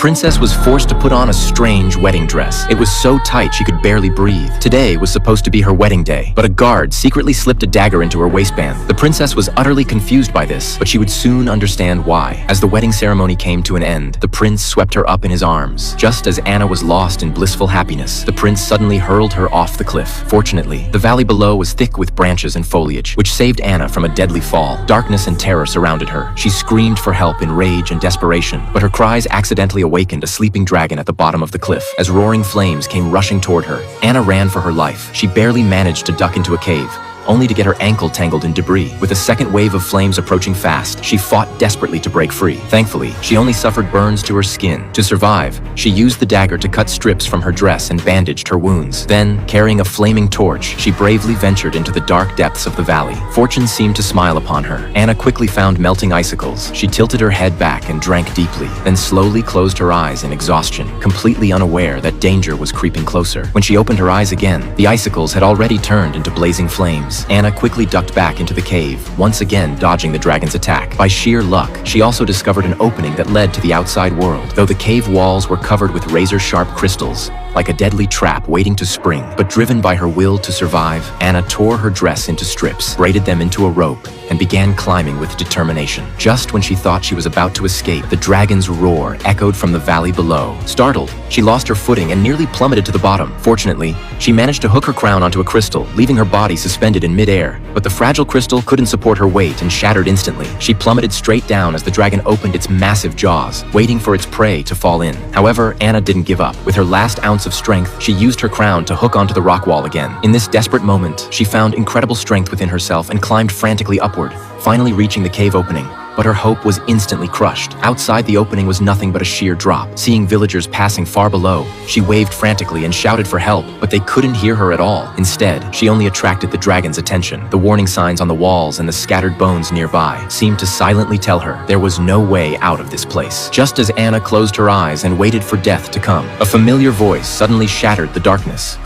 princess was forced to put on a strange wedding dress. It was so tight she could barely breathe. Today was supposed to be her wedding day, but a guard secretly slipped a dagger into her waistband. The princess was utterly confused by this, but she would soon understand why. As the wedding ceremony came to an end, the prince swept her up in his arms. Just as Anna was lost in blissful happiness, the prince suddenly hurled her off the cliff. Fortunately, the valley below was thick with branches and foliage, which saved Anna from a deadly fall. Darkness and terror surrounded her. She screamed for help in rage and desperation, but her cries accidentally awakened a sleeping dragon at the bottom of the cliff. As roaring flames came rushing toward her, Anna ran for her life. She barely managed to duck into a cave, only to get her ankle tangled in debris. With a second wave of flames approaching fast, she fought desperately to break free. Thankfully, she only suffered burns to her skin. To survive, she used the dagger to cut strips from her dress and bandaged her wounds. Then, carrying a flaming torch, she bravely ventured into the dark depths of the valley. Fortune seemed to smile upon her. Anna quickly found melting icicles. She tilted her head back and drank deeply, then slowly closed her eyes in exhaustion, completely unaware that danger was creeping closer. When she opened her eyes again, the icicles had already turned into blazing flames. Anna quickly ducked back into the cave, once again dodging the dragon's attack. By sheer luck, she also discovered an opening that led to the outside world. Though the cave walls were covered with razor-sharp crystals, like a deadly trap waiting to spring, but driven by her will to survive, Anna tore her dress into strips, braided them into a rope, and began climbing with determination. Just when she thought she was about to escape, the dragon's roar echoed from the valley below. Startled, she lost her footing and nearly plummeted to the bottom. Fortunately, she managed to hook her crown onto a crystal, leaving her body suspended in midair. But the fragile crystal couldn't support her weight and shattered instantly. She plummeted straight down as the dragon opened its massive jaws, waiting for its prey to fall in. However, Anna didn't give up. With her last ounce of strength, she used her crown to hook onto the rock wall again. In this desperate moment, she found incredible strength within herself and climbed frantically upward, finally reaching the cave opening. But her hope was instantly crushed. Outside the opening was nothing but a sheer drop. Seeing villagers passing far below, she waved frantically and shouted for help, but they couldn't hear her at all. Instead, she only attracted the dragon's attention. The warning signs on the walls and the scattered bones nearby seemed to silently tell her there was no way out of this place. Just as Anna closed her eyes and waited for death to come, a familiar voice suddenly shattered the darkness.